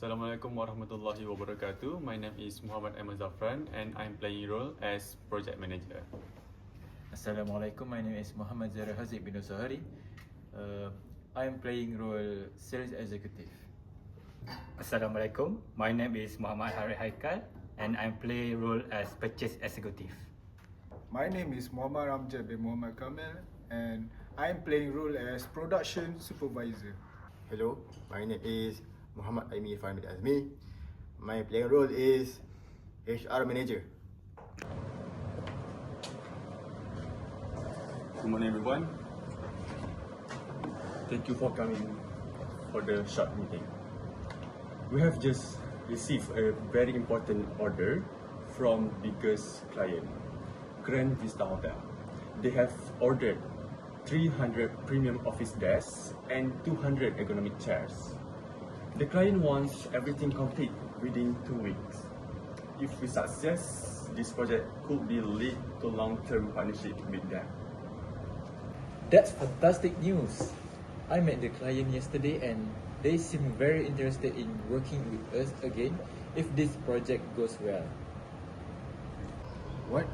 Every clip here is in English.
Assalamualaikum warahmatullahi wabarakatuh. My name is Muhammad Ahmad Zafran and I'm playing role as project manager. Assalamualaikum, my name is Muhammad Zara Haziq bin Usahari. I am playing role sales executive. Assalamualaikum, my name is Muhammad Harith Haikal and I play role as purchase executive. My name is Muhammad Ramjad bin Muhammad Kamil and I am playing role as production supervisor. Hello, my name is Muhammad Aimi Fahmi Azmi. My playing role is HR manager. Good morning everyone. Thank you for coming for the short meeting. We have just received a very important order from biggest client, Grand Vista Hotel. They have ordered 300 premium office desks and 200 ergonomic chairs. The client wants everything complete within 2 weeks. If we success, this project could be lead to long-term partnership with them. That's fantastic news. I met the client yesterday and they seem very interested in working with us again if this project goes well. What?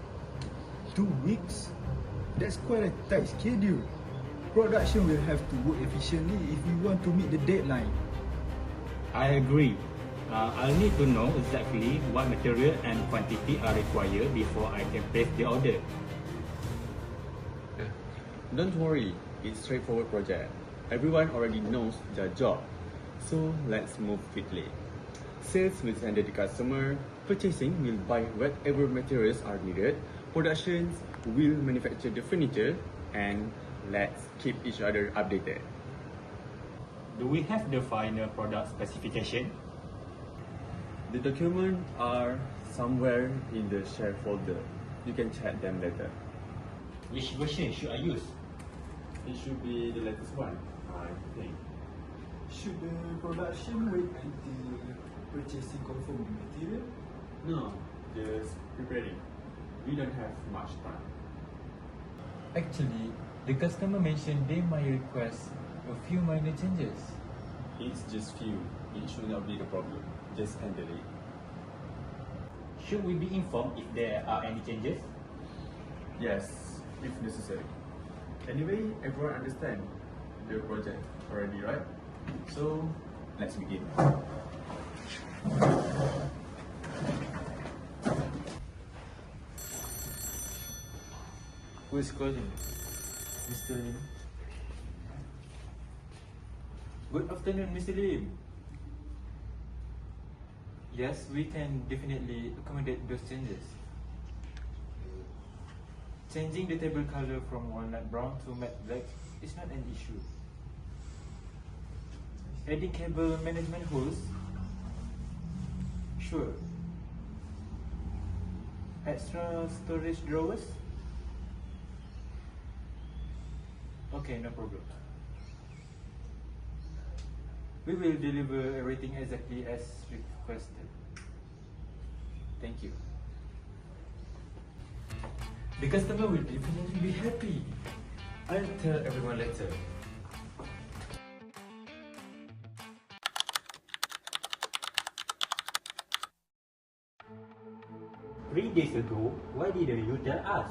2 weeks? That's quite a tight schedule. Production will have to work efficiently if we want to meet the deadline. I agree. I'll need to know exactly what material and quantity are required before I can place the order. Don't worry, it's a straightforward project. Everyone already knows their job, so let's move quickly. Sales will send the customer, purchasing will buy whatever materials are needed, productions will manufacture the furniture, and let's keep each other updated. Do we have the final product specification? The documents are somewhere in the share folder. You can check them later. Which version should I use? It should be the latest one, I think. Should the production wait until purchasing confirm the material? No, just preparing. We don't have much time. Actually, the customer mentioned they might request a few minor changes. It's just few. It should not be the problem. Just handle it. Should we be informed if there are any changes? Yes, if necessary. Anyway, everyone understand the project already, right? So, let's begin. Who is calling? Mr. Lim. Good afternoon, Mr. Lim. Yes, we can definitely accommodate those changes. Changing the table color from walnut brown to matte black is not an issue. Adding cable management holes? Sure. Extra storage drawers? Okay, no problem. We will deliver everything exactly as requested. Thank you. The customer will definitely be happy. I'll tell everyone later. Three days ago, why didn't you tell us?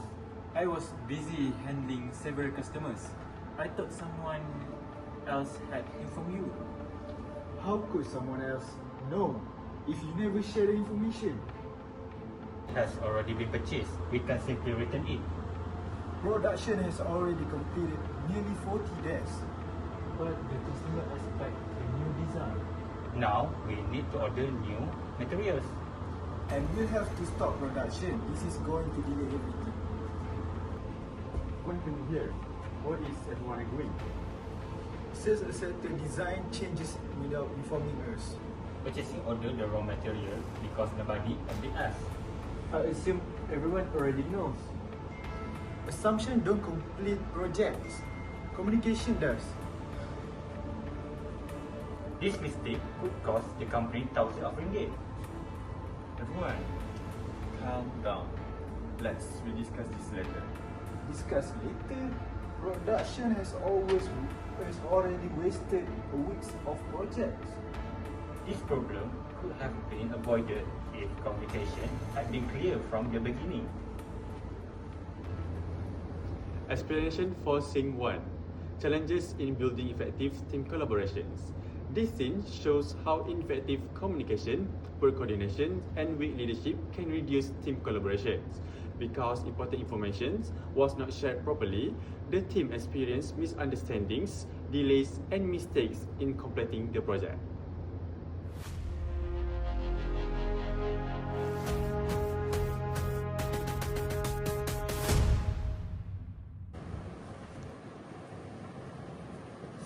I was busy handling several customers. I thought someone else had informed you. How could someone else know if you never share the information? It has already been purchased. We can simply return it. Production has already completed nearly 40 desks. But the customer expects a new design. Now, we need to order new materials. And we'll have to stop production. This is going to delay everything. One thing here. What is everyone agreeing? Sales accepted design changes without informing us. Purchasing order the raw material because nobody update us. I assume everyone already knows. Assumption don't complete projects. Communication does. This mistake could cost the company thousands of ringgit. Everyone, calm down. Let's discuss this later. Discuss later. Production has already wasted weeks of projects. This problem could have been avoided if communication had been clear from the beginning. Explanation for Scene 1. Challenges in building effective team collaborations. This scene shows how ineffective communication, poor coordination, and weak leadership can reduce team collaborations. Because important information was not shared properly, the team experienced misunderstandings, delays, and mistakes in completing the project.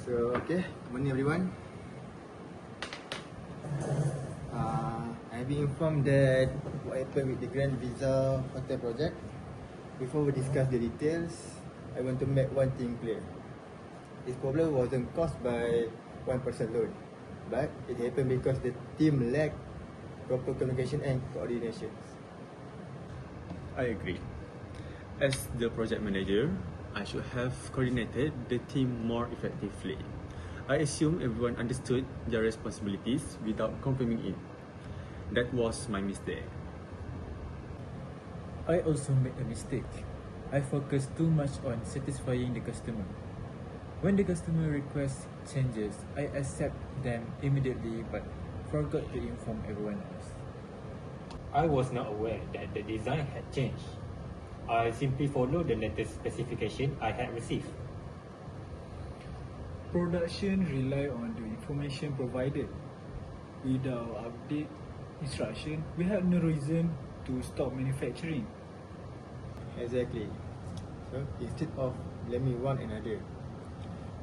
So, okay, good morning everyone. I've been informed that what happened with the Grand Visa Hotel project. Before we discuss the details, I want to make one thing clear. This problem wasn't caused by one person alone, but it happened because the team lacked proper communication and coordination. I agree. As the project manager, I should have coordinated the team more effectively. I assume everyone understood their responsibilities without confirming it. That was my mistake. I also made a mistake. I focused too much on satisfying the customer. When the customer requests changes, I accept them immediately but forgot to inform everyone else. I was not aware that the design had changed. I simply followed the latest specification I had received. Production rely on the information provided. Without update instruction, we have no reason to stop manufacturing. Exactly. So, instead of blaming one another,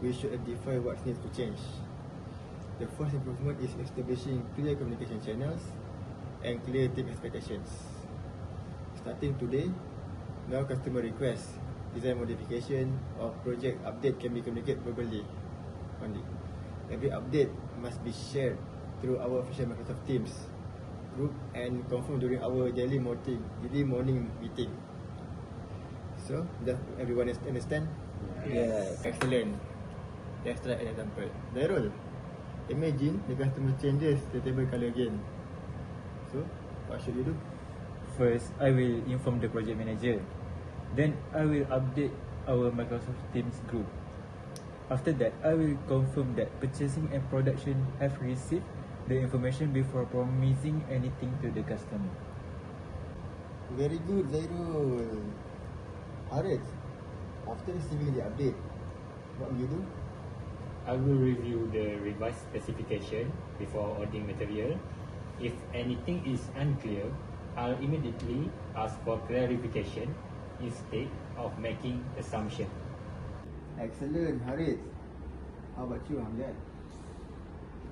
we should identify what needs to change. The first improvement is establishing clear communication channels and clear team expectations. Starting today, no customer requests, design modification, or project update can be communicated verbally only. Every update must be shared through our official Microsoft Teams group and confirmed during our daily morning meeting. So, does everyone understand? Yes. Excellent. Let's try an example. Dairul, imagine the customer changes the table color again. So, what should you do? First, I will inform the project manager. Then, I will update our Microsoft Teams group. After that, I will confirm that purchasing and production have received the information before promising anything to the customer. Very good, Zairul. Harith, after receiving the update, what will you do? I will review the revised specification before ordering material. If anything is unclear, I'll immediately ask for clarification instead of making assumption. Excellent, Harith. How about you, Hamzat?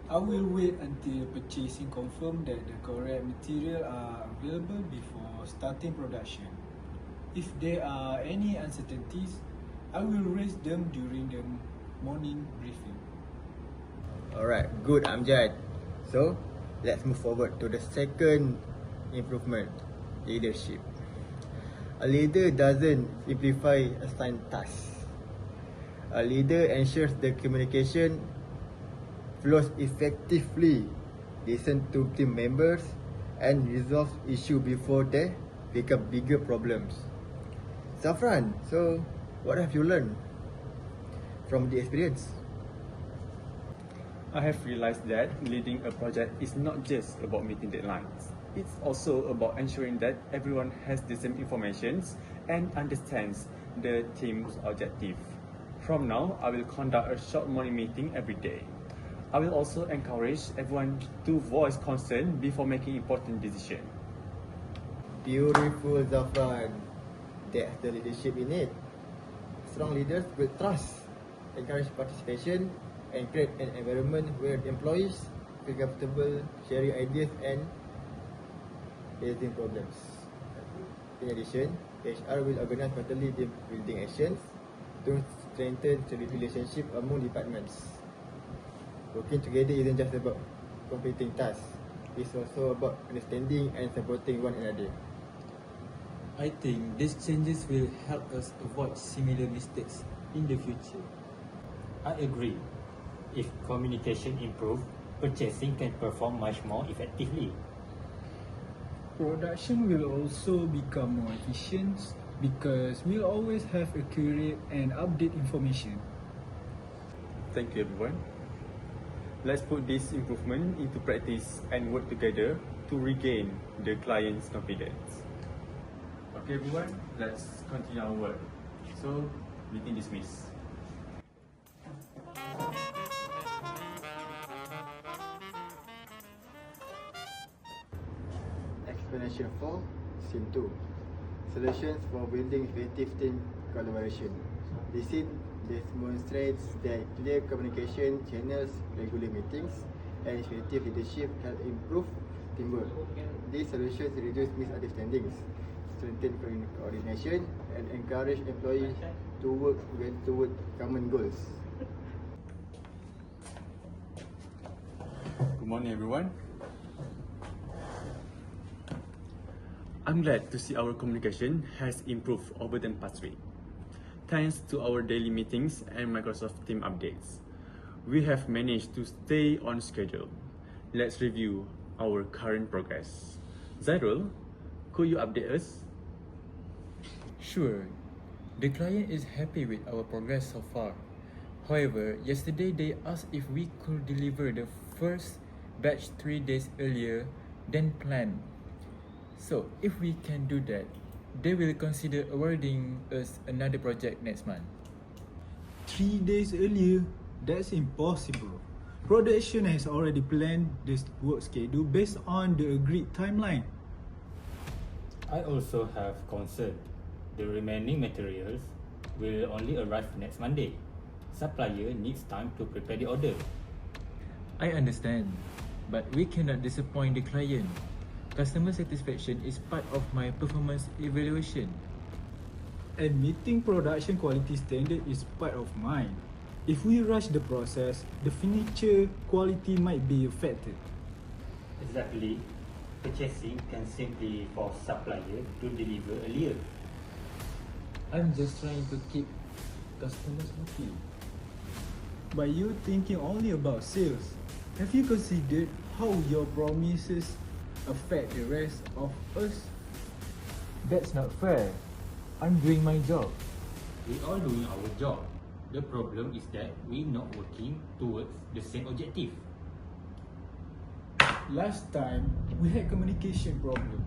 I will wait until purchasing confirm that the correct material are available before starting production. If there are any uncertainties, I will raise them during the morning briefing. Alright, good Amjad. So, let's move forward to the second improvement, leadership. A leader doesn't simplify assigned tasks. A leader ensures the communication flows effectively, listen to team members, and resolve issues before they become bigger problems. Zafran, so what have you learned from the experience? I have realized that leading a project is not just about meeting deadlines. It's also about ensuring that everyone has the same information and understands the team's objective. From now, I will conduct a short morning meeting every day. I will also encourage everyone to voice concern before making important decisions. Beautiful, Zafran. That's the leadership we need. Strong leaders build trust, encourage participation, and create an environment where employees feel comfortable sharing ideas and facing problems. In addition, HR will organize quarterly team building actions to strengthen the relationship among departments. Working together isn't just about completing tasks, it's also about understanding and supporting one another. I think these changes will help us avoid similar mistakes in the future. I agree. If communication improves, purchasing can perform much more effectively. Production will also become more efficient because we'll always have accurate and update information. Thank you, everyone. Let's put this improvement into practice and work together to regain the client's confidence. Okay, everyone, let's continue our work. So, meeting dismissed. Explanation 4, Scene 2. Solutions for building effective team collaboration. This scene demonstrates that clear communication channels, regular meetings, and effective leadership help improve teamwork. These solutions reduce misunderstandings, strengthen coordination, and encourage employees to work together toward common goals. Good morning, everyone. I'm glad to see our communication has improved over the past week. Thanks to our daily meetings and Microsoft Team updates, we have managed to stay on schedule. Let's review our current progress. Zairul, could you update us? Sure. The client is happy with our progress so far. However, yesterday they asked if we could deliver the first batch 3 days earlier than planned. So, if we can do that, they will consider awarding us another project next month. 3 days earlier, that's impossible. Production has already planned the work schedule based on the agreed timeline. I also have concern. The remaining materials will only arrive next Monday. Supplier needs time to prepare the order. I understand, but we cannot disappoint the client. Customer satisfaction is part of my performance evaluation. And meeting production quality standard is part of mine. If we rush the process, the furniture quality might be affected. Exactly. Purchasing can simply force supplier to deliver earlier. I'm just trying to keep customers happy. By you thinking only about sales, have you considered how your promises affect the rest of us? That's not fair. I'm doing my job. We are doing our job. The problem is that we're not working towards the same objective. Last time, we had communication problem.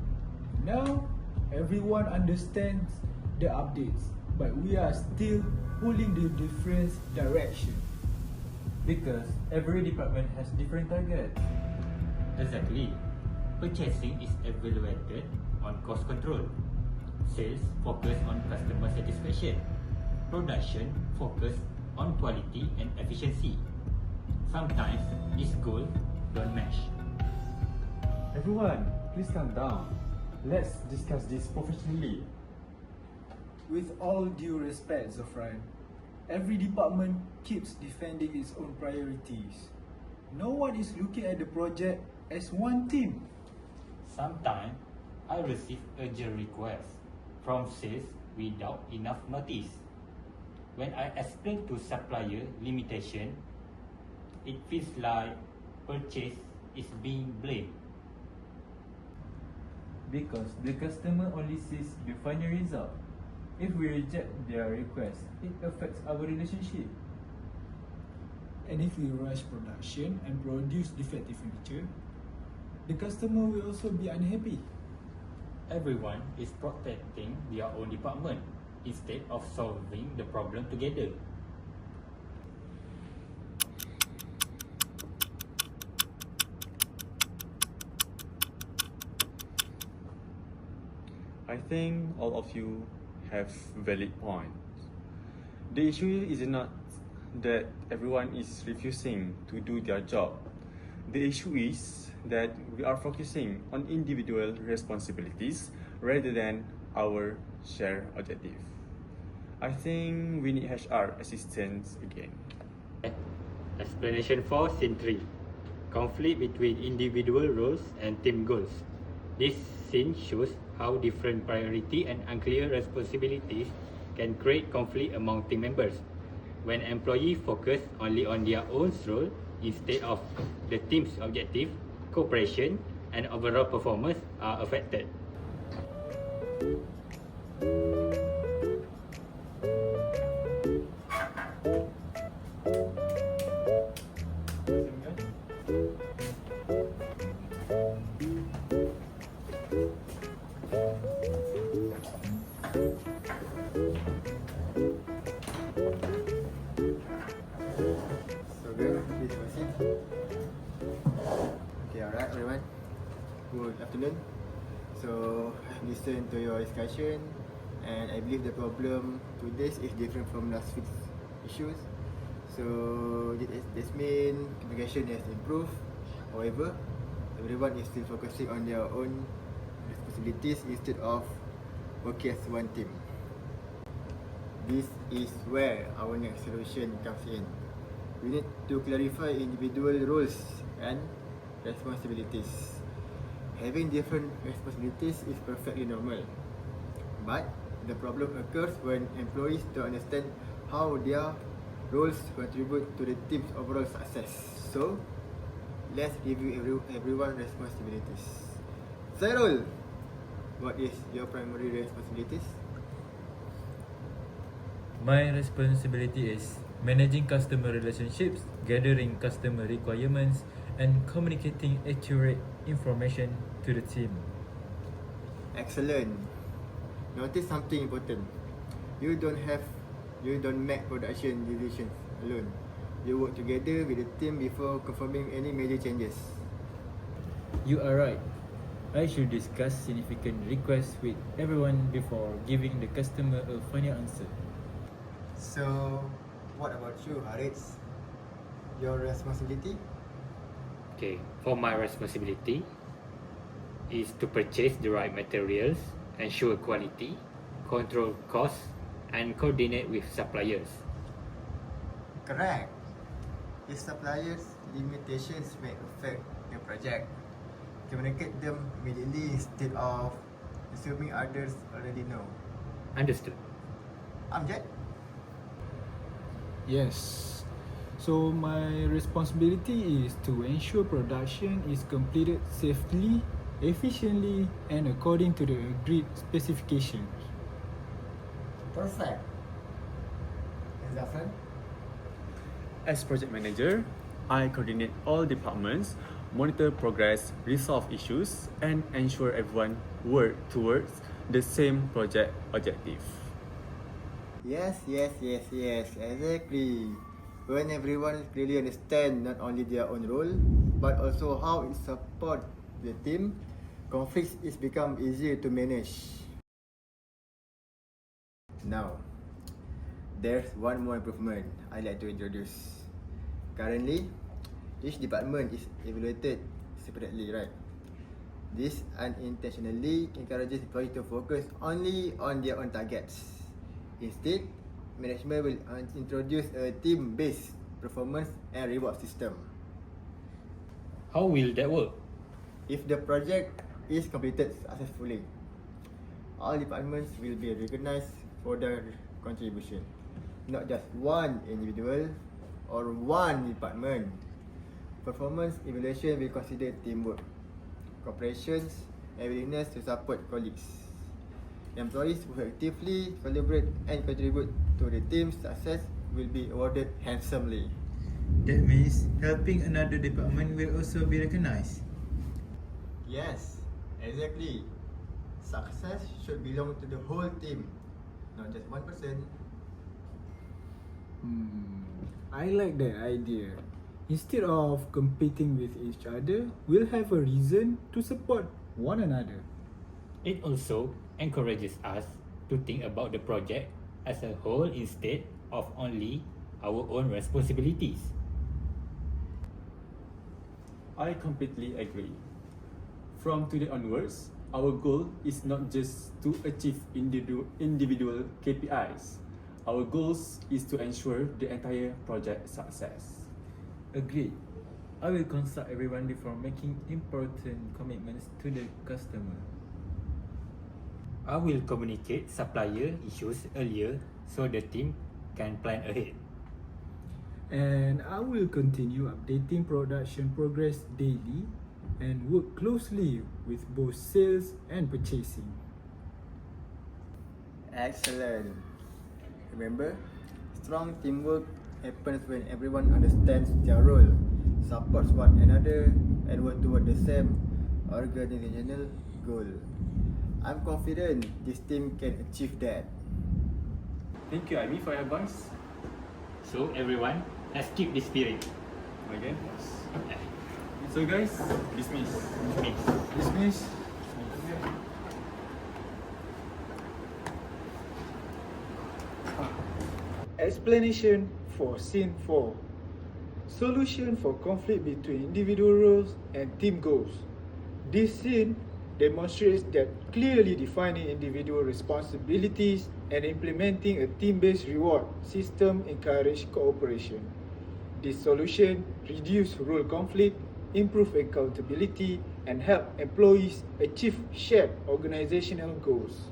Now, everyone understands the updates, but we are still pulling the different direction. Because every department has different targets. Exactly. Purchasing is evaluated on cost control. Sales focus on customer satisfaction. Production focus on quality and efficiency. Sometimes these goals don't match. Everyone, please calm down. Let's discuss this professionally. With all due respect, Zafran, every department keeps defending its own priorities. No one is looking at the project as one team. Sometimes I receive urgent requests from sales without enough notice. When I explain to supplier limitation, it feels like purchase is being blamed. Because the customer only sees the final result. If we reject their request, it affects our relationship. And if we rush production and produce defective furniture, the customer will also be unhappy. Everyone is protecting their own department instead of solving the problem together. I think all of you have valid points. The issue is not that everyone is refusing to do their job. The issue is that we are focusing on individual responsibilities rather than our shared objective. I think we need HR assistance again. Explanation 4, Scene 3. Conflict between individual roles and team goals. This scene shows how different priority and unclear responsibilities can create conflict among team members. When employees focus only on their own role, instead of the team's objective, cooperation, and overall performance are affected. So girl, please proceed. Okay, alright everyone. Good afternoon. So I've listened to your discussion and I believe the problem today is different from last week's issues. So this means communication has improved. However, everyone is still focusing on their own responsibilities instead of working as one team. This is where our next solution comes in. We need to clarify individual roles and responsibilities. Having different responsibilities is perfectly normal. But the problem occurs when employees don't understand how their roles contribute to the team's overall success. So, let's review everyone's responsibilities. Zairul, what is your primary responsibilities? My responsibility is managing customer relationships, gathering customer requirements, and communicating accurate information to the team. Excellent. Notice something important. You don't make production decisions alone. You work together with the team before confirming any major changes. You are right. I should discuss significant requests with everyone before giving the customer a final answer. So, what about you, Harith? Your responsibility? Okay, for my responsibility is to purchase the right materials, ensure quality, control costs, and coordinate with suppliers. Correct. If suppliers' limitations may affect the project, communicate them immediately instead of assuming others already know. Understood. Amjad? Yes. So my responsibility is to ensure production is completed safely, efficiently, and according to the agreed specifications. Perfect. And Zafran? As project manager, I coordinate all departments, monitor progress, resolve issues, and ensure everyone work towards the same project objective. Yes, exactly. When everyone clearly understands not only their own role, but also how it supports the team, conflicts is become easier to manage. Now, there's one more improvement I'd like to introduce. Currently, each department is evaluated separately, right? This unintentionally encourages employees to focus only on their own targets. Instead, management will introduce a team-based performance and reward system. How will that work? If the project is completed successfully, all departments will be recognized for their contribution, not just one individual or one department. Performance evaluation will consider teamwork, cooperation, and willingness to support colleagues. Employees who actively collaborate and contribute to the team's success will be awarded handsomely. That means helping another department will also be recognized. Yes, exactly. Success should belong to the whole team, not just one person. I like that idea. Instead of competing with each other, we'll have a reason to support one another. It also encourages us to think about the project as a whole instead of only our own responsibilities. I completely agree. From today onwards, our goal is not just to achieve individual KPIs. Our goals is to ensure the entire project success. Agreed. I will consult everyone before making important commitments to the customer. I will communicate supplier issues earlier so the team can plan ahead. And I will continue updating production progress daily and work closely with both sales and purchasing. Excellent. Remember, strong teamwork happens when everyone understands their role, supports one another, and work toward the same organizational goal. I'm confident this team can achieve that. Thank you, Amy, for your advice. So everyone, let's keep the spirit. Again. So guys, dismiss. Dismiss. Explanation for Scene 4. Solution for conflict between individual roles and team goals. This scene demonstrates that clearly defining individual responsibilities and implementing a team-based reward system encourage cooperation. This solution reduce role conflict, improve accountability, and help employees achieve shared organizational goals.